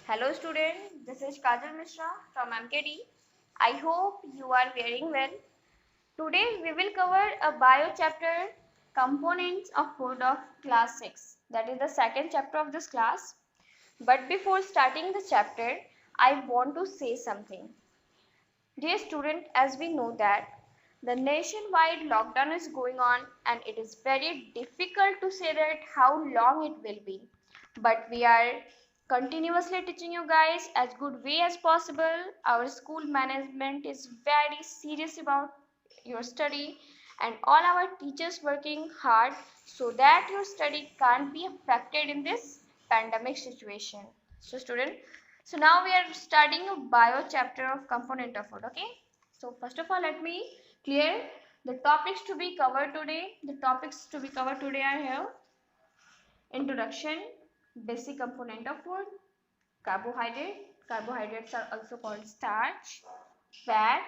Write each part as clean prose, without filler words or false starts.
Hello student, this is Kajal Mishra from MKD. I hope you are very well. Today we will cover a bio chapter, components of food of class 6. That is the second chapter of this class. But before starting the chapter, I want to say something. Dear student, as we know that the nationwide lockdown is going on and it is very difficult to say that how long it will be. But we are continuously teaching you guys as good way as possible. Our school management is very serious about your study and all our teachers working hard so that your study can't be affected in this pandemic situation. So student, so now we are starting a bio chapter of component of food. Okay, so first of all let me clear the topics to be covered today. The topics to be covered today are here: introduction, basic component of food, carbohydrates are also called starch, fat,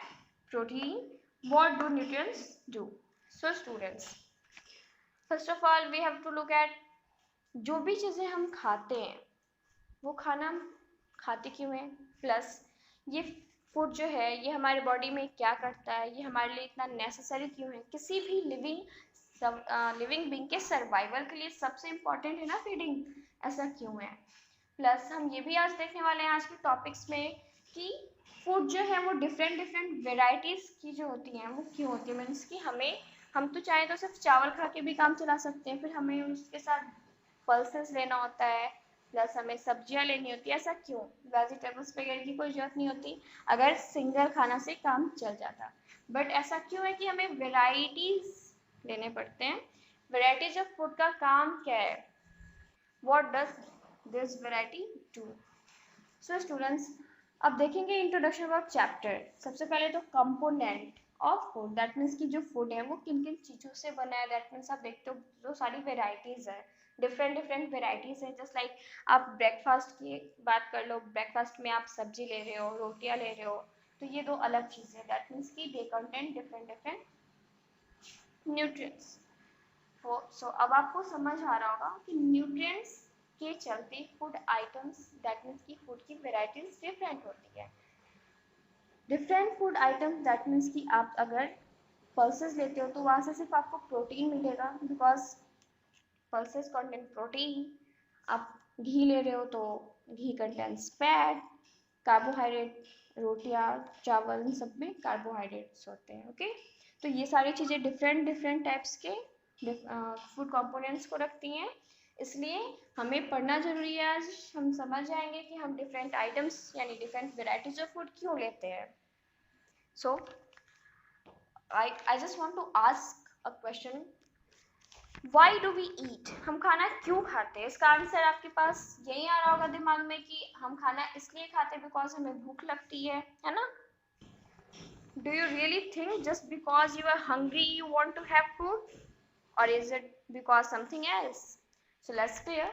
protein. What do nutrients do? So students, first of all we have to look at जो भी चीज़ें हम खाते हैं वो खाना हम खाते क्यों हैं, प्लस ये फूड जो है ये हमारे बॉडी में क्या करता है, ये हमारे लिए इतना नेसेसरी क्यों है, किसी भी लिविंग बीइंग के सर्वाइवल के लिए सबसे इम्पोर्टेंट है ना फीडिंग, ऐसा क्यों है। प्लस हम ये भी आज देखने वाले हैं आज के टॉपिक्स में कि फूड जो है वो डिफरेंट वेराइटीज़ की जो होती हैं वो क्यों होती है। मीन्स कि हम तो चाहें तो सिर्फ चावल खा के भी काम चला सकते हैं, फिर हमें उसके साथ पल्सेस लेना होता है, प्लस हमें सब्जियां लेनी होती है। ऐसा क्यों? वेजिटेबल्स वगैरह की कोई जरूरत नहीं होती अगर सिंगल खाना से काम चल जाता। बट ऐसा क्यों है कि हमें वेराइटीज लेने पड़ते हैं। वेराइटीज ऑफ फूड का काम क्या है? What does this variety do? So students, अब देखेंगे इंट्रोडक्शन अबाउट चैप्टर। सबसे पहले तो component of food, that means कि जो फूड है वो किन किन चीज़ों से बना है। दैट मीन्स आप देखते हो जो सारी वेराइटीज़ है, डिफरेंट वेराइटीज़ है। जस्ट लाइक आप ब्रेकफास्ट की बात कर लो, ब्रेकफास्ट में आप सब्जी ले रहे हो, रोटियां ले रहे हो, तो ये दो अलग चीज़ें। दैट मीन्स कि दे कंटेन डिफरेंट न्यूट्रिएंट्स। सो अब आपको समझ आ रहा होगा कि न्यूट्रिएंट्स के चलते फूड आइटम्स, दैट मीन्स की फूड की वेराइटीज डिफरेंट होती है। Different food items that means कि आप अगर पल्सेस लेते हो तो वहाँ से सिर्फ आपको प्रोटीन मिलेगा, बिकॉज पल्सेस कंटेन प्रोटीन। आप घी ले रहे हो तो घी कंटेन्स फैट। कार्बोहाइड्रेट, रोटियां, चावल, इन सब में कार्बोहाइड्रेट्स होते हैं। ओके, तो ये सारी चीज़ें डिफरेंट टाइप्स के फूड कंपोनेंट्स को रखती हैं, इसलिए हमें पढ़ना जरूरी है। आज हम समझ जाएंगे कि हम डिफरेंट आइटम्स यानी डिफरेंट वेराइटीज ऑफ फूड क्यों लेते हैं। So I just want to ask a question, why do we eat? हम खाना क्यों खाते हैं? इसका आंसर आपके पास यही आ रहा होगा दिमाग में कि हम खाना इसलिए खाते हैं बिकॉज हमें भूख लगती है ना। Do you really think just because you are hungry you want to have food, और is it because something else? So let's clear,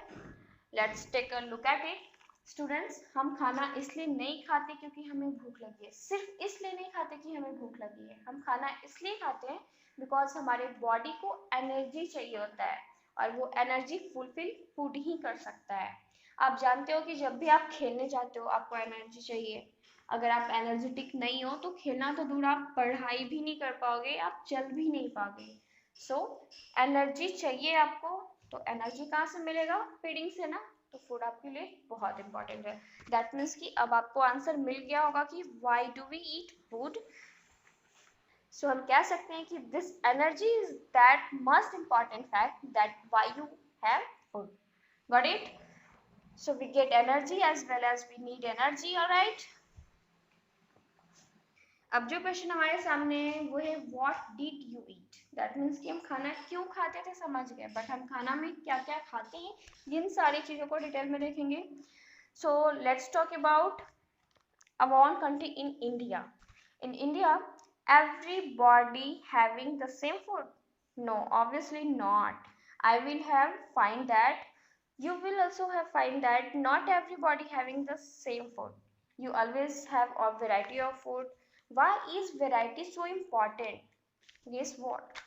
let's take a look at it. Students, हम खाना इसलिए नहीं खाते क्योंकि हमें भूख लगी है। सिर्फ इसलिए नहीं खाते कि हमें भूख लगी है, हम खाना इसलिए खाते हैं बिकॉज हमारे बॉडी को एनर्जी चाहिए होता है, और वो एनर्जी फुलफिल फूड ही कर सकता है। आप जानते हो कि जब भी आप खेलने जाते हो आपको एनर्जी चाहिए। अगर आप एनर्जेटिक नहीं हो तो खेलना तो दूर, आप पढ़ाई भी नहीं कर पाओगे, आप चल भी नहीं पाओगे। सो एनर्जी चाहिए आपको, तो एनर्जी कहाँ से मिलेगा? फीडिंग से ना। तो फूड आपके लिए बहुत इंपॉर्टेंट है। दैट मीन्स कि अब आपको आंसर मिल गया होगा कि why do we eat food. So हम कह सकते हैं कि this energy is that most important fact that why you have food. Got it? So we get energy as well as we need energy, alright. अब जो question हमारे सामने है वो है what did you eat. That means कि हम खाना क्यों खाते थे समझ गए, बट हम खाना में क्या क्या खाते हैं इन सारी चीज़ों को डिटेल में देखेंगे। So let's talk about our country in India. In India, everybody having the same food? No, obviously not. I will have find that you will also have find that not everybody having the same food. You always have a variety of food. Why is variety so important? Guess what?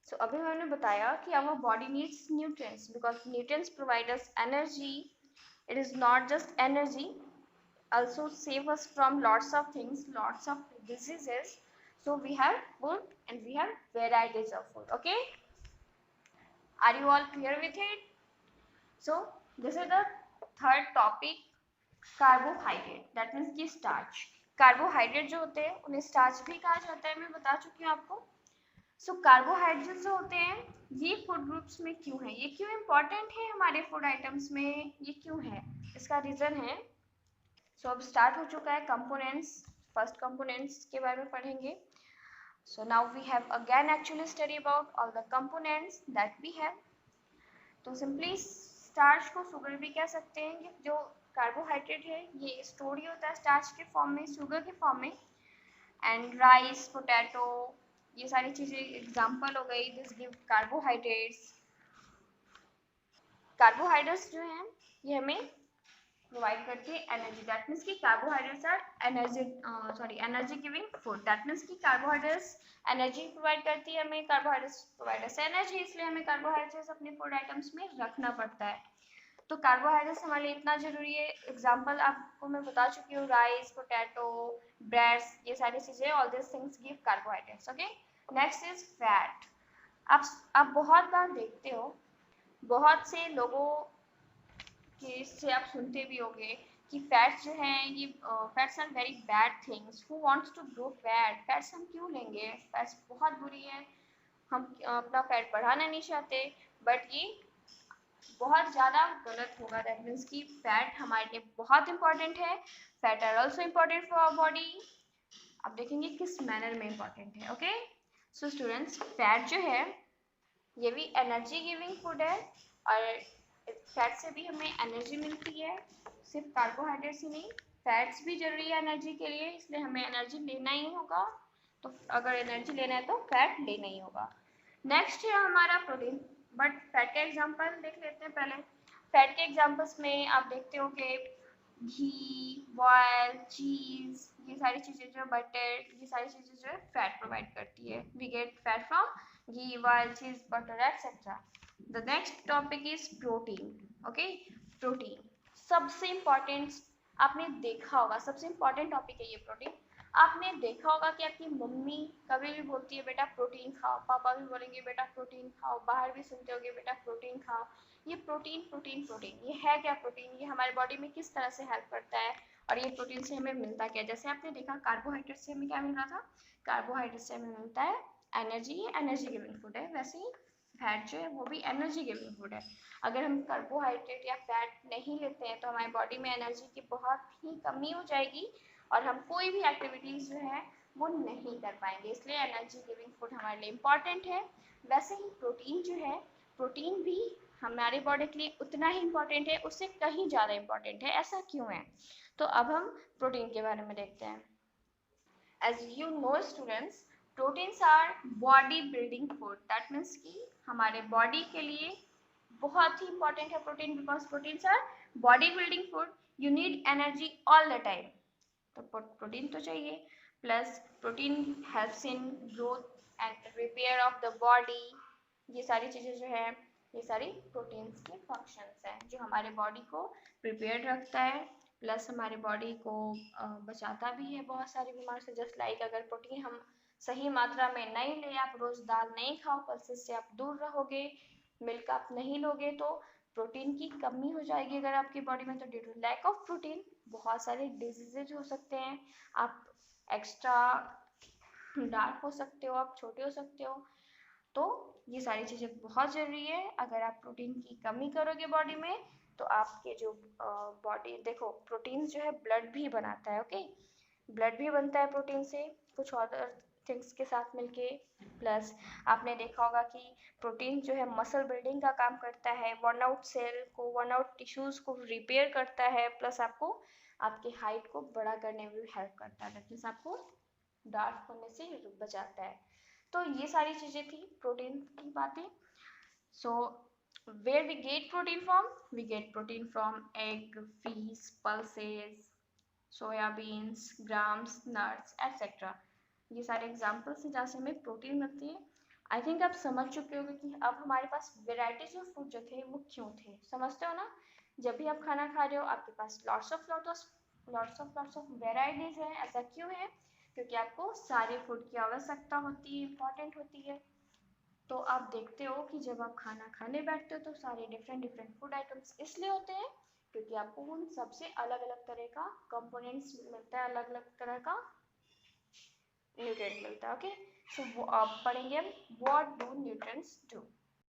So अभी मैंने बताया कि our body needs nutrients because nutrients provide us energy, It is not just energy, also save us from lots of things, lots of diseases. So we have food and we have varieties of food. Okay, are you all clear with it? So this is the third topic, carbohydrate, that means की starch. Carbohydrate जो होते हैं उन्हें starch भी कहा जाता है, मैं बता चुकी हूँ आपको। सो कार्बोहाइड्रेट जो होते हैं ये फूड ग्रुप्स में क्यों है, ये क्यों इम्पोर्टेंट है हमारे फूड आइटम्स में, ये क्यों है, इसका रीजन है। सो अब स्टार्ट हो चुका है कंपोनेंट्स, फर्स्ट कंपोनेंट्स के बारे में पढ़ेंगे। So now we have again actually study about all the components that we have. तो सिंपली स्टार्च को शुगर भी कह सकते हैं, कि जो कार्बोहाइड्रेट है ये स्टोर ही होता है स्टार्च के फॉर्म में, शुगर के फॉर्म में। एंड राइस, पोटैटो, ये सारी चीजें एग्जांपल हो गई, दिस गिव कार्बोहाइड्रेट्स। कार्बोहाइड्रेट्स जो हैं ये हमें प्रोवाइड करती है एनर्जी, दैट मीन्स की carbohydrates are energy giving food, that means की कार्बोहाइड्रेट्स एनर्जी प्रोवाइड करती है हमें, कार्बोहाइड्रेट्स प्रोवाइड एनर्जी, इसलिए हमें कार्बोहाइड्रेट्स अपने फूड आइटम्स में रखना पड़ता है। तो कार्बोहाइड्रेट्स हमारे लिए इतना जरूरी है, एग्जाम्पल आपको मैं बता चुकी हूँ, राइस, पोटैटो, ब्रेड्स, ये सारी चीजें, all this things give carbohydrates. Okay, next is fat. आप बहुत बार देखते हो, बहुत से लोगों के से आप सुनते भी होंगे कि फैट्स जो हैं ये fats are very bad things, who wants to grow fat, fats हम क्यों लेंगे, फैट्स बहुत बुरी है, हम अपना फैट बढ़ाना नहीं चाहते, बट ये बहुत ज़्यादा गलत होगा। दैट मीन्स कि फैट हमारे लिए बहुत इंपॉर्टेंट है, fat are also important for our body. अब देखेंगे किस मैनर में इम्पॉर्टेंट है। ओके, सो स्टूडेंट्स, फैट जो है ये भी एनर्जी गिविंग फूड है, और फैट से भी हमें एनर्जी मिलती है, सिर्फ कार्बोहाइड्रेट्स ही नहीं, फैट्स भी जरूरी है एनर्जी के लिए, इसलिए हमें एनर्जी लेना ही होगा। तो अगर एनर्जी लेना है तो फैट लेना ही होगा। नेक्स्ट है हमारा प्रोटीन, बट फैट का एग्जांपल देख लेते हैं पहले। फैट के एग्जांपल्स में आप देखते हो कि घी, ऑयल, चीज, ये सारी चीजें जो, बटर, ये सारी चीजें जो है फैट प्रोवाइड करती है। We get fat from ghee, oil, cheese, butter etcetera. The next topic is protein. Okay, protein सबसे इम्पोर्टेंट, आपने देखा होगा सबसे इम्पोर्टेंट टॉपिक है ये प्रोटीन। आपने देखा होगा कि आपकी मम्मी कभी भी बोलती है बेटा प्रोटीन खाओ, पापा भी बोलेंगे बेटा प्रोटीन खाओ, बाहर भी सुनते होगे बेटा प्रोटीन खाओ। ये प्रोटीन प्रोटीन प्रोटीन, ये है क्या प्रोटीन, ये हमारे बॉडी में किस तरह से हेल्प करता है, और ये प्रोटीन से हमें मिलता क्या। जैसे आपने देखा कार्बोहाइड्रेट से हमें क्या मिल रहा था, कार्बोहाइड्रेट से हमें मिलता है एनर्जी, ये एनर्जी गिविंग फूड है। वैसे ही फैट जो है वो भी एनर्जी गिविंग फूड है। अगर हम कार्बोहाइड्रेट या फैट नहीं लेते हैं तो हमारी बॉडी में एनर्जी की बहुत ही कमी हो जाएगी, और हम कोई भी एक्टिविटीज़ जो है वो नहीं कर पाएंगे, इसलिए एनर्जी गिविंग फूड हमारे लिए इम्पॉर्टेंट है। वैसे ही प्रोटीन जो है, प्रोटीन भी हमारे बॉडी के लिए उतना ही इम्पॉर्टेंट है, उससे कहीं ज़्यादा इम्पॉर्टेंट है। ऐसा क्यों है, तो अब हम प्रोटीन के बारे में देखते हैं। As you know students, proteins are body building food, that means कि हमारे बॉडी के लिए बहुत ही इंपॉर्टेंट है protein, because proteins are body building food, you need energy all the time, तो प्रोटीन तो चाहिए। Plus protein helps in growth and repair of the body, ये सारी चीज़ें जो है ये सारी प्रोटीन्स के फंक्शंस हैं जो हमारे बॉडी को प्रिपेयर्ड रखता है, प्लस हमारे बॉडी को बचाता भी है बहुत सारी बीमारी से। जस्ट लाइक अगर प्रोटीन हम सही मात्रा में नहीं ले, आप रोज़ दाल नहीं खाओ, पल्सेस से आप दूर रहोगे, मिल्क आप नहीं लोगे तो प्रोटीन की कमी हो जाएगी अगर आपकी बॉडी में, तो due to lack of protein बहुत सारे डिजीजेज हो सकते हैं, आप एक्स्ट्रा डार्क हो सकते हो, आप छोटे हो सकते हो। तो ये सारी चीज़ें बहुत ज़रूरी है। अगर आप प्रोटीन की कमी करोगे बॉडी में तो आपके जो बॉडी, देखो प्रोटीन जो है ब्लड भी बनाता है। ओके, ब्लड भी बनता है प्रोटीन से, कुछ अदर थिंग्स के साथ मिलके। प्लस आपने देखा होगा कि प्रोटीन जो है मसल बिल्डिंग का काम करता है, वर्न आउट सेल को, वर्न आउट टिश्यूज़ को रिपेयर करता है, प्लस आपको आपके हाइट को बड़ा करने में भी हेल्प करता है, दैट मीन्स आपको डार्क होने से बचाता है। तो ये सारी चीज़ें थी प्रोटीन की बातें। सो where we get protein from, we get protein from egg, fish, pulses, soya beans, grams, nuts etcetera, ये सारे एग्जाम्पल्स हैं जहाँ से हमें प्रोटीन मिलती है। आई थिंक आप समझ चुके होंगे कि अब हमारे पास वेराइटीज ऑफ फूड जो थे वो क्यों थे, समझते हो ना। जब भी आप खाना खा रहे हो आपके पास लॉट्स ऑफ वेराइटीज है। ऐसा क्यों है? क्योंकि आपको सारे फूड की आवश्यकता होती है, इम्पॉर्टेंट होती है। तो आप देखते हो कि जब आप खाना खाने बैठते हो तो सारे डिफरेंट फूड आइटम्स इसलिए होते हैं क्योंकि आपको उन सबसे अलग अलग तरह का कंपोनेंट्स मिलता है, अलग अलग तरह का न्यूट्रिएंट मिलता है। ओके, सो वो आप पढ़ेंगे हम व्हाट डू न्यूट्रिएंट्स डू।